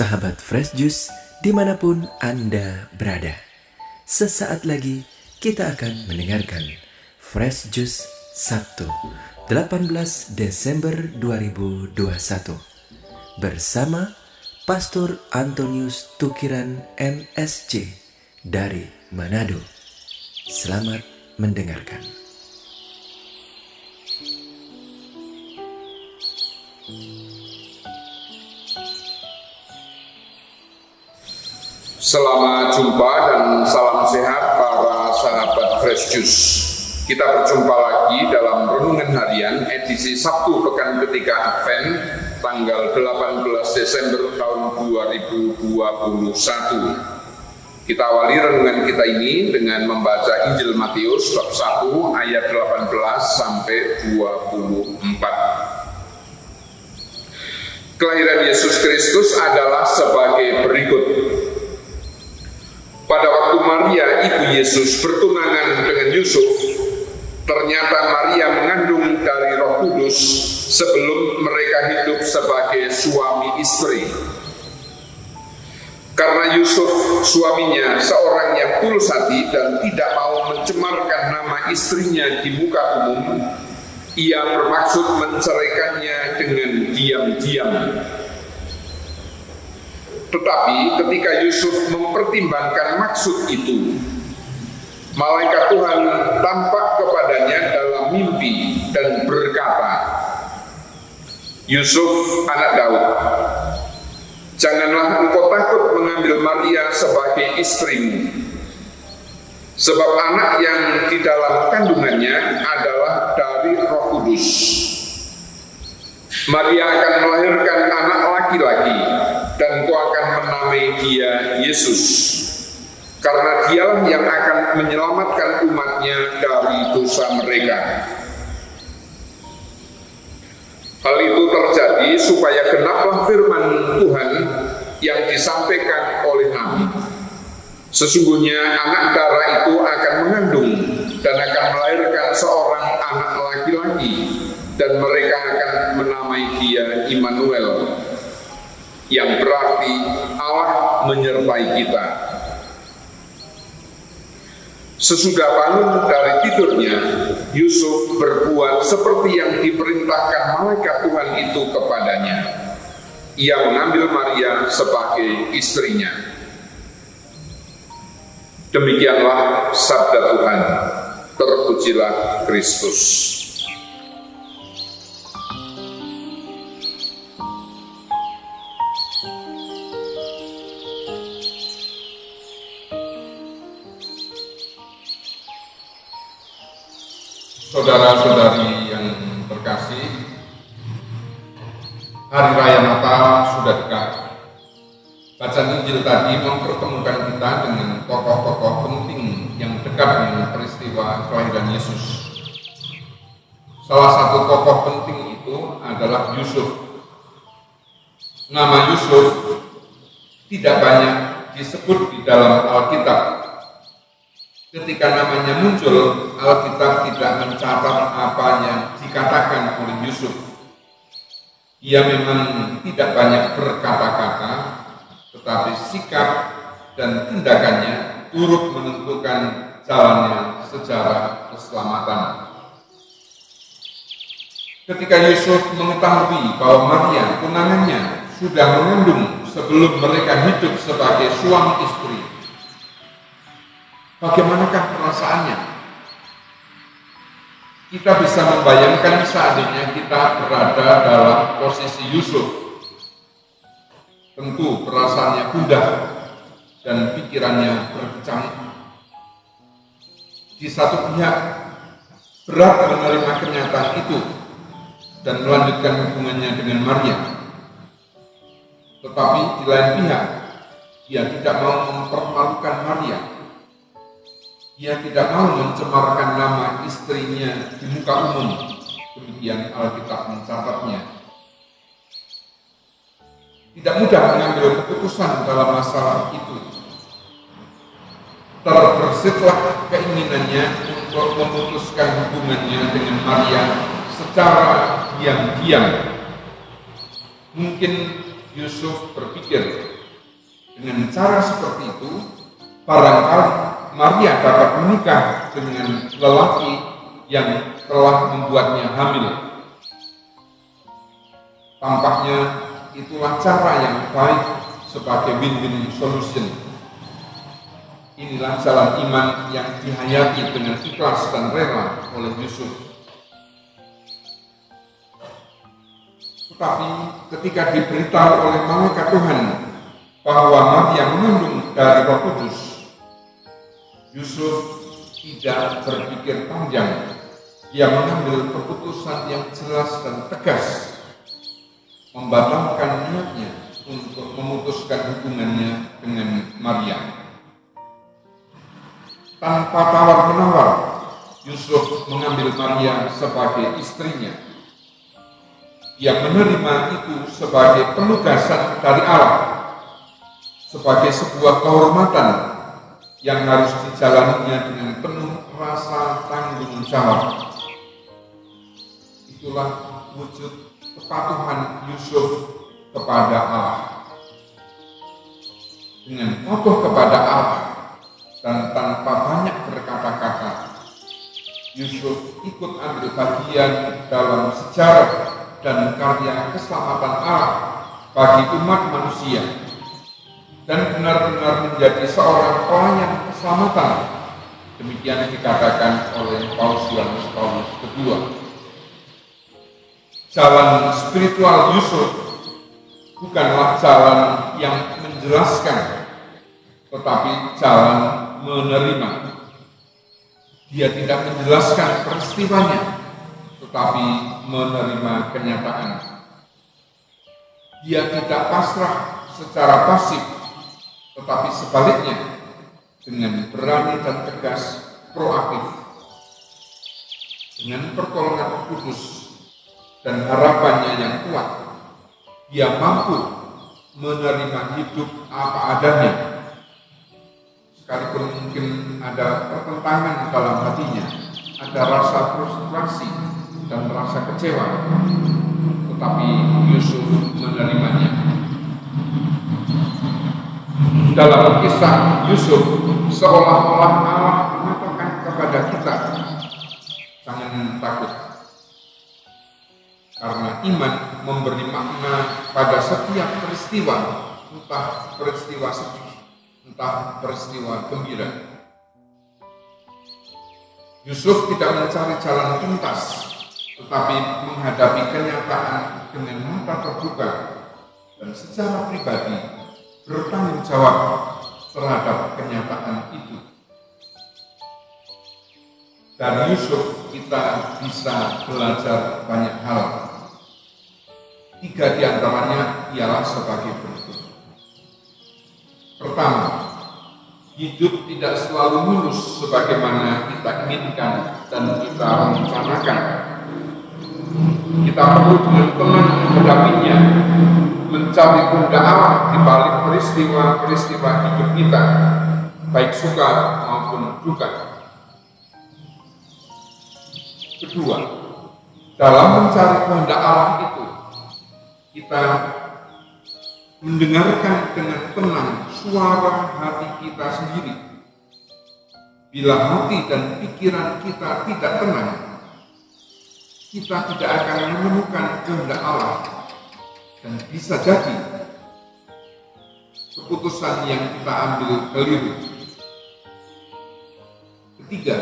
Sahabat Fresh Juice dimanapun Anda berada, sesaat lagi kita akan mendengarkan Fresh Juice Sabtu 18 Desember 2021 bersama Pastor Antonius Tukiran MSC dari Manado. Selamat mendengarkan. Selamat jumpa dan salam sehat para sahabat Fresh Juice. Kita berjumpa lagi dalam Renungan Harian edisi Sabtu Pekan Ketiga Advent tanggal 18 Desember tahun 2021. Kita awali renungan kita ini dengan membaca Injil Matius bab 1 ayat 18 sampai 24. Kelahiran Yesus Kristus adalah sebagai berikut. Pada waktu Maria, ibu Yesus, bertunangan dengan Yusuf, ternyata Maria mengandung dari Roh Kudus sebelum mereka hidup sebagai suami istri. Karena Yusuf, suaminya, seorang yang tulus hati dan tidak mau mencemarkan nama istrinya di muka umum, ia bermaksud menceraikannya dengan diam-diam. Tetapi ketika Yusuf mempertimbangkan maksud itu, malaikat Tuhan tampak kepadanya dalam mimpi dan berkata, "Yusuf, anak Daud, janganlah engkau takut mengambil Maria sebagai istrimu, sebab anak yang di dalam kandungannya adalah dari Roh Kudus. Maria akan melahirkan anak laki-laki, dan kau akan menamai dia Yesus, karena dialah yang akan menyelamatkan umatnya dari dosa mereka." Hal itu terjadi supaya genaplah firman Tuhan yang disampaikan oleh Nabi. Sesungguhnya anak darah itu akan mengandung dan akan melahirkan seorang anak laki-laki, dan mereka akan menamai dia Immanuel, yang berarti Allah menyertai kita. Sesudah bangun dari tidurnya, Yusuf berbuat seperti yang diperintahkan malaikat Tuhan itu kepadanya. Ia mengambil Maria sebagai istrinya. Demikianlah sabda Tuhan. Terpujilah Kristus. Saudara-saudari yang terkasih, Hari Raya Natal sudah dekat. Bacaan Injil tadi mempertemukan kita dengan tokoh-tokoh penting yang dekat dengan peristiwa kelahiran Yesus. Salah satu tokoh penting itu adalah Yusuf. Nama Yusuf tidak banyak disebut di dalam Alkitab. Ketika namanya muncul, Alkitab tidak mencatat apa yang dikatakan oleh Yusuf. Ia memang tidak banyak berkata-kata, tetapi sikap dan tindakannya turut menentukan jalannya sejarah keselamatan. Ketika Yusuf mengetahui bahwa Maria, tunangannya, sudah mengandung sebelum mereka hidup sebagai suami istri, bagaimanakah perasaannya? Kita bisa membayangkan seandainya kita berada dalam posisi Yusuf. Tentu perasaannya gundah dan pikirannya berkecamuk. Di satu pihak, berat menerima kenyataan itu dan melanjutkan hubungannya dengan Maria. Tetapi di lain pihak, ia tidak mau mempermalukan Maria. Ia tidak mau mencemarkan nama istrinya di muka umum. Demikian Alkitab mencatatnya. Tidak mudah mengambil keputusan dalam masalah itu. Terbersitlah keinginannya untuk memutuskan hubungannya dengan Maria secara diam-diam. Mungkin Yusuf berpikir, Dengan cara seperti itu, barangkali Maria dapat menikah dengan lelaki yang telah membuatnya hamil. Tampaknya itulah cara yang baik sebagai win-win solution. Inilah jalan iman yang dihayati dengan ikhlas dan rela oleh Yusuf. Tetapi ketika diberitahu oleh malaikat Tuhan bahwa Maria mengandung dari Roh Kudus, Yusuf tidak berpikir panjang. Dia mengambil keputusan yang jelas dan tegas, membatalkan niatnya untuk memutuskan hubungannya dengan Maria. Tanpa tawar-menawar, Yusuf mengambil Maria sebagai istrinya. Dia menerima itu sebagai penugasan dari Allah, sebagai sebuah kehormatan yang harus dijalaninya dengan penuh rasa tanggung jawab. Itulah wujud kepatuhan Yusuf kepada Allah. Dengan patuh kepada Allah dan tanpa banyak berkata-kata, Yusuf ikut ambil bagian dalam sejarah dan karya keselamatan Allah bagi umat manusia, dan benar-benar menjadi seorang pelayan keselamatan. Demikian dikatakan oleh Paus Yohanes Paulus II. Jalan spiritual Yusuf bukanlah jalan yang menjelaskan, tetapi jalan menerima. Dia tidak menjelaskan peristiwanya, tetapi menerima kenyataan. Dia tidak pasrah secara pasif, tetapi sebaliknya dengan berani dan tegas proaktif. Dengan pertolongan Roh Kudus dan harapannya yang kuat, dia mampu menerima hidup apa adanya. Sekalipun mungkin ada pertentangan dalam hatinya, ada rasa frustrasi dan rasa kecewa, tetapi Yusuf menerimanya. Dalam kisah Yusuf, seolah-olah Allah mengatakan kepada kita, jangan takut. Karena iman memberi makna pada setiap peristiwa, entah peristiwa sedih, entah peristiwa gembira. Yusuf tidak mencari jalan pintas, tetapi menghadapi kenyataan dengan mata terbuka dan secara pribadi bertanggung jawab terhadap kenyataan itu. Dari Yusuf kita bisa belajar banyak hal. 3 di antaranya ialah sebagai berikut. Pertama, hidup tidak selalu mulus sebagaimana kita inginkan dan kita rencanakan. Kita perlu dengan tenang menghadapinya, mencari kehendak Allah di balik peristiwa-peristiwa hidup kita, baik suka maupun duka. Kedua, dalam mencari kehendak Allah itu, kita mendengarkan dengan tenang suara hati kita sendiri. Bila hati dan pikiran kita tidak tenang, kita tidak akan menemukan kehendak Allah, dan bisa jadi keputusan yang kita ambil keliru. Ketiga,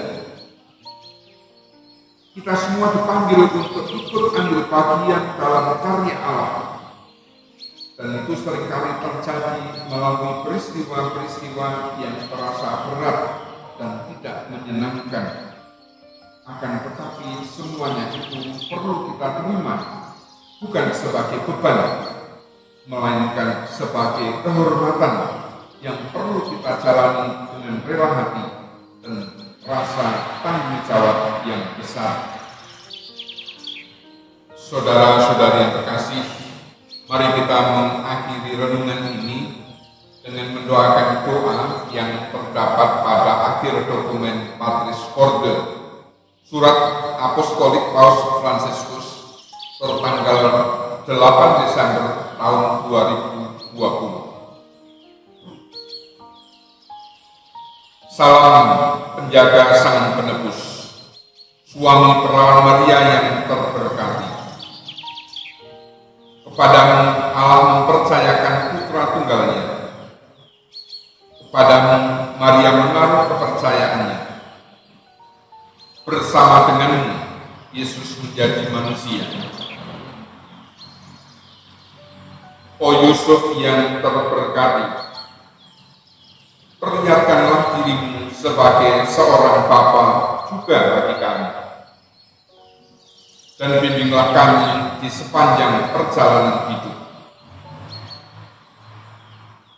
kita semua dipanggil untuk ikut ambil bagian dalam karya Allah, dan itu seringkali terjadi melalui peristiwa-peristiwa yang terasa berat dan tidak menyenangkan. Akan tetapi semuanya itu perlu kita terima, bukan sebagai beban, melainkan sebagai kehormatan yang perlu kita jalani dengan rela hati dan rasa tanggung jawab yang besar. Saudara-saudari yang terkasih, mari kita mengakhiri renungan ini dengan mendoakan doa yang terdapat pada akhir dokumen Patris Corde, surat apostolik Paus Fransiskus tertanggal 8 Desember tahun 2020. Salam penjaga Sang Penebus, suami perawan Maria yang terberkati. Kepadamu Allah mempercayakan putra tunggalnya. Kepadamu Maria menaruh kepercayaannya. Bersama denganmu Yesus menjadi manusia. O Yusuf yang terberkati, perlihatkanlah dirimu sebagai seorang bapa juga bagi kami. Dan bimbinglah kami di sepanjang perjalanan hidup.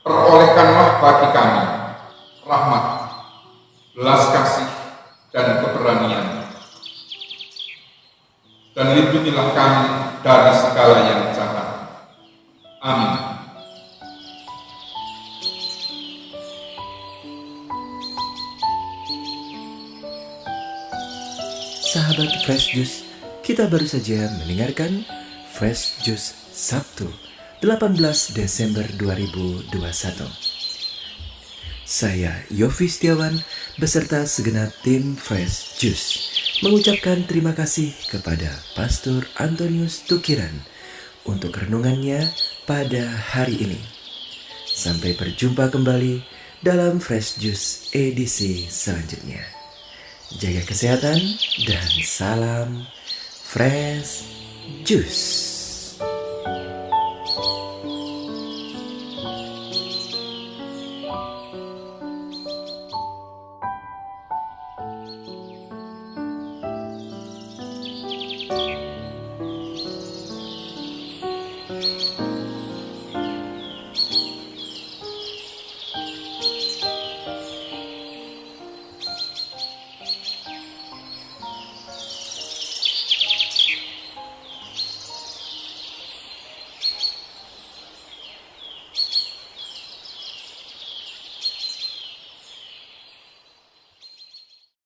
Perolehkanlah bagi kami rahmat, belas kasih, dan keberanian. Dan lindungilah kami dari segala yang jahat. Amin. Sahabat Fresh Juice, kita baru saja mendengarkan Fresh Juice Sabtu 18 Desember 2021. Saya Yofi Setiawan beserta segenap tim Fresh Juice mengucapkan terima kasih kepada Pastor Antonius Tukiran untuk renungannya pada hari ini. Sampai berjumpa kembali dalam Fresh Juice edisi selanjutnya. Jaga kesehatan dan salam Fresh Juice.